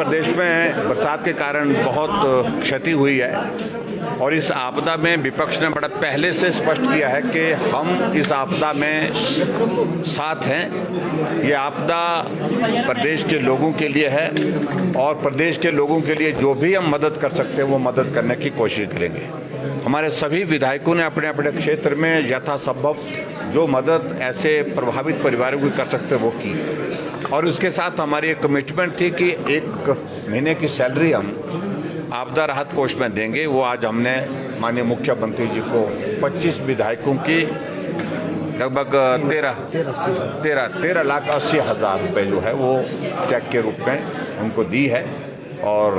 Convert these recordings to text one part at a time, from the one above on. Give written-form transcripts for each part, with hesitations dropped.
प्रदेश में बरसात के कारण बहुत क्षति हुई है और इस आपदा में विपक्ष ने बड़ा पहले से स्पष्ट किया है कि हम इस आपदा में साथ हैं। ये आपदा प्रदेश के लोगों के लिए है और प्रदेश के लोगों के लिए जो भी हम मदद कर सकते हैं वो मदद करने की कोशिश करेंगे। हमारे सभी विधायकों ने अपने अपने क्षेत्र में यथासंभव जो मदद ऐसे प्रभावित परिवारों को कर सकते वो की और उसके साथ हमारी एक कमिटमेंट थी कि 1 महीने की सैलरी हम आपदा राहत कोष में देंगे। वो आज हमने माननीय मुख्यमंत्री जी को 25 विधायकों की लगभग 13,80,000 रुपये जो है वो चेक के रूप में उनको दी है और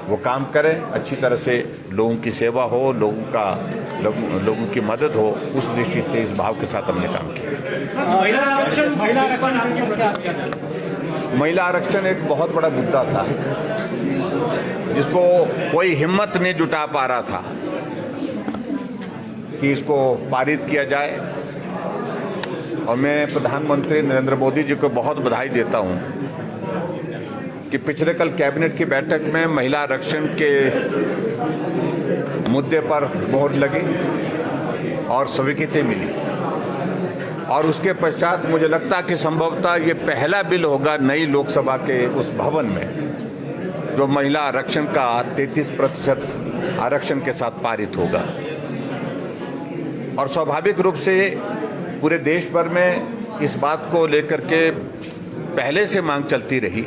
वो काम करें अच्छी तरह से, लोगों की सेवा हो, लोगों की मदद हो, उस दृष्टि से इस भाव के साथ हमने काम किया। महिला आरक्षण एक बहुत बड़ा मुद्दा था जिसको कोई हिम्मत नहीं जुटा पा रहा था कि इसको पारित किया जाए और मैं प्रधानमंत्री नरेंद्र मोदी जी को बहुत बधाई देता हूं कि पिछले कल कैबिनेट की बैठक में महिला आरक्षण के मुद्दे पर मोहर लगी और स्वीकृति मिली और उसके पश्चात मुझे लगता कि संभवतः ये पहला बिल होगा नई लोकसभा के उस भवन में जो महिला आरक्षण का 33% आरक्षण के साथ पारित होगा। और स्वाभाविक रूप से पूरे देश भर में इस बात को लेकर के पहले से मांग चलती रही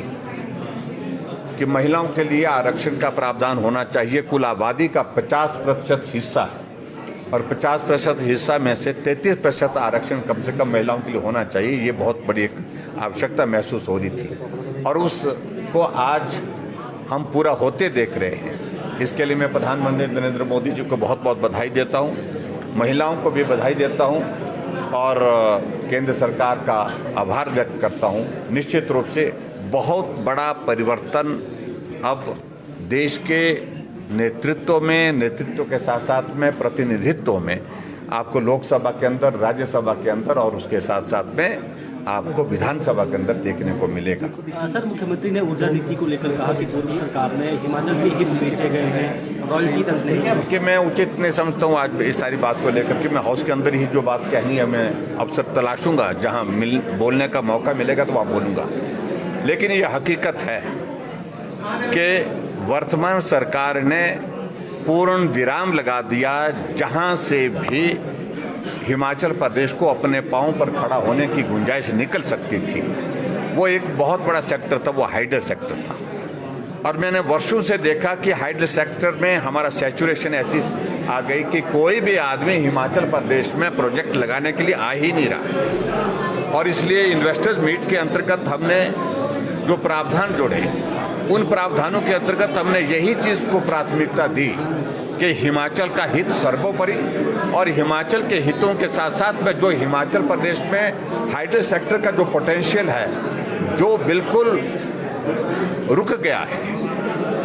कि महिलाओं के लिए आरक्षण का प्रावधान होना चाहिए। कुल आबादी का 50% हिस्सा और 50% हिस्सा में से 33% आरक्षण कम से कम महिलाओं के लिए होना चाहिए। ये बहुत बड़ी एक आवश्यकता महसूस हो रही थी और उसको आज हम पूरा होते देख रहे हैं। इसके लिए मैं प्रधानमंत्री नरेंद्र मोदी जी को बहुत बहुत बधाई देता हूं, महिलाओं को भी बधाई देता हूं और केंद्र सरकार का आभार व्यक्त करता हूं। निश्चित रूप से बहुत बड़ा परिवर्तन अब देश के नेतृत्व के साथ साथ में प्रतिनिधित्व में आपको लोकसभा के अंदर, राज्यसभा के अंदर और उसके साथ साथ में आपको विधानसभा के अंदर देखने को मिलेगा। सर, मुख्यमंत्री ने ऊर्जा नीति को लेकर कहा कि पूर्व सरकार ने हिमाचल के हित बेचे गए हैं, रॉयल्टी तक नहीं कि मैं उचित नहीं समझता हूँ आज इस सारी बात को लेकर कि मैं हाउस के अंदर ही जो बात कहनी है मैं अवसर तलाशूंगा, जहाँ बोलने का मौका मिलेगा तो वहाँ बोलूँगा। लेकिन ये हकीकत है कि वर्तमान सरकार ने पूर्ण विराम लगा दिया। जहाँ से भी हिमाचल प्रदेश को अपने पांव पर खड़ा होने की गुंजाइश निकल सकती थी, वो एक बहुत बड़ा सेक्टर था, वो हाइडल सेक्टर था। और मैंने वर्षों से देखा कि हाइडल सेक्टर में हमारा सैचुरेशन ऐसी आ गई कि कोई भी आदमी हिमाचल प्रदेश में प्रोजेक्ट लगाने के लिए आ ही नहीं रहा। और इसलिए इन्वेस्टर्स मीट के अंतर्गत हमने जो प्रावधान जोड़े, उन प्रावधानों के अंतर्गत हमने यही चीज़ को प्राथमिकता दी कि हिमाचल का हित सर्वोपरि और हिमाचल के हितों के साथ साथ में जो हिमाचल प्रदेश में हाइडल सेक्टर का जो पोटेंशियल है, जो बिल्कुल रुक गया है,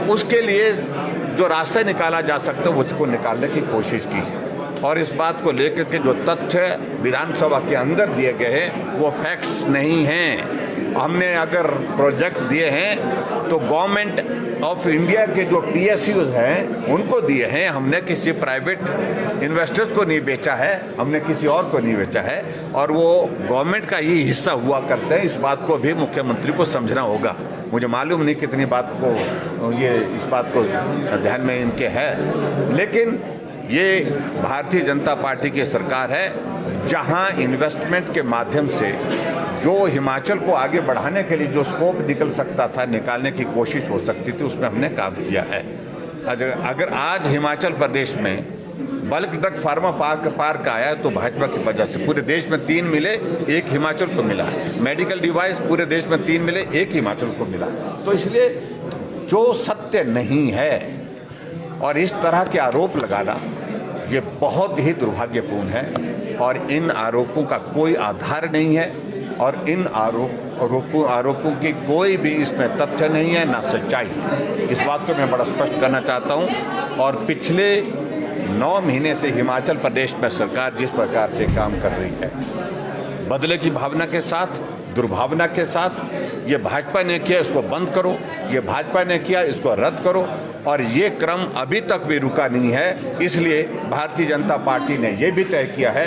उसके लिए जो रास्ते निकाला जा सकता है उसको निकालने की कोशिश की। और इस बात को लेकर के जो तथ्य विधानसभा के अंदर दिए गए हैं वो फैक्ट्स नहीं हैं। हमने अगर प्रोजेक्ट दिए हैं तो गवर्नमेंट ऑफ इंडिया के जो PSUs हैं उनको दिए हैं। हमने किसी प्राइवेट इन्वेस्टर्स को नहीं बेचा है, हमने किसी और को नहीं बेचा है और वो गवर्नमेंट का ही हिस्सा हुआ करते हैं। इस बात को भी मुख्यमंत्री को समझना होगा। मुझे मालूम नहीं कितनी बात को इस बात को ध्यान में इनके है, लेकिन ये भारतीय जनता पार्टी की सरकार है जहां इन्वेस्टमेंट के माध्यम से जो हिमाचल को आगे बढ़ाने के लिए जो स्कोप निकल सकता था, निकालने की कोशिश हो सकती थी, उसमें हमने काम किया है। अगर आज हिमाचल प्रदेश में बल्क ड्रग फार्मा पार्क आया तो भाजपा की वजह से पूरे देश में 3 मिले, 1 हिमाचल को मिला। मेडिकल डिवाइस पूरे देश में 3 मिले, 1 हिमाचल को मिला। तो इसलिए जो सत्य नहीं है और इस तरह के आरोप लगाना ये बहुत ही दुर्भाग्यपूर्ण है और इन आरोपों का कोई आधार नहीं है और इन आरोपों की कोई भी इसमें तथ्य नहीं है, ना सच्चाई है। इस बात को मैं बड़ा स्पष्ट करना चाहता हूं। और पिछले 9 महीने से हिमाचल प्रदेश में सरकार जिस प्रकार से काम कर रही है, बदले की भावना के साथ, दुर्भावना के साथ, ये भाजपा ने किया इसको बंद करो, ये भाजपा ने किया इसको रद्द करो, और ये क्रम अभी तक भी रुका नहीं है। इसलिए भारतीय जनता पार्टी ने ये भी तय किया है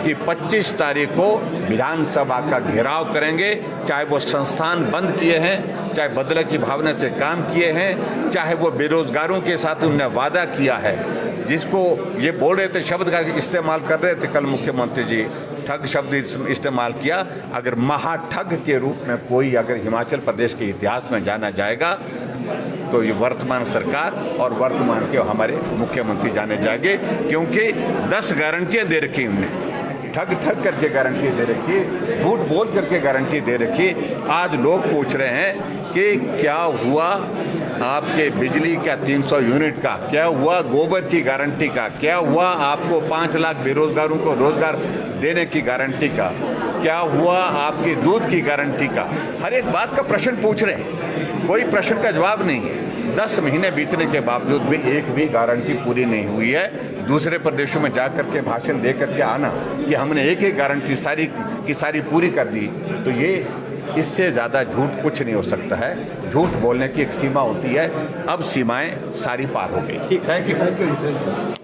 कि 25 तारीख को विधानसभा का घेराव करेंगे, चाहे वो संस्थान बंद किए हैं, चाहे बदले की भावना से काम किए हैं, चाहे वो बेरोजगारों के साथ उनने वादा किया है, जिसको ये बोल रहे थे, शब्द का इस्तेमाल कर रहे थे कल मुख्यमंत्री जी, ठग शब्द इस्तेमाल किया। अगर महाठग के रूप में कोई अगर हिमाचल प्रदेश के इतिहास में जाना जाएगा तो ये वर्तमान सरकार और वर्तमान के हमारे मुख्यमंत्री जाने जाएंगे, क्योंकि 10 गारंटियां दे रखी उन्होंने, ठग करके गारंटी दे रखी, झूठ बोल करके गारंटी दे रखी। आज लोग पूछ रहे हैं कि क्या हुआ आपके बिजली का 300 यूनिट का, क्या हुआ गोबर की गारंटी का, क्या हुआ आपको 5 लाख बेरोजगारों को रोजगार देने की गारंटी का, क्या हुआ आपकी दूध की गारंटी का। हर एक बात का प्रश्न पूछ रहे हैं, कोई प्रश्न का जवाब नहीं है। 10 महीने बीतने के बावजूद भी एक भी गारंटी पूरी नहीं हुई है। दूसरे प्रदेशों में जाकर के भाषण दे करके आना कि हमने एक एक गारंटी सारी की सारी पूरी कर दी, तो ये इससे ज़्यादा झूठ कुछ नहीं हो सकता है। झूठ बोलने की एक सीमा होती है, अब सीमाएं सारी पार हो गई। Thank you.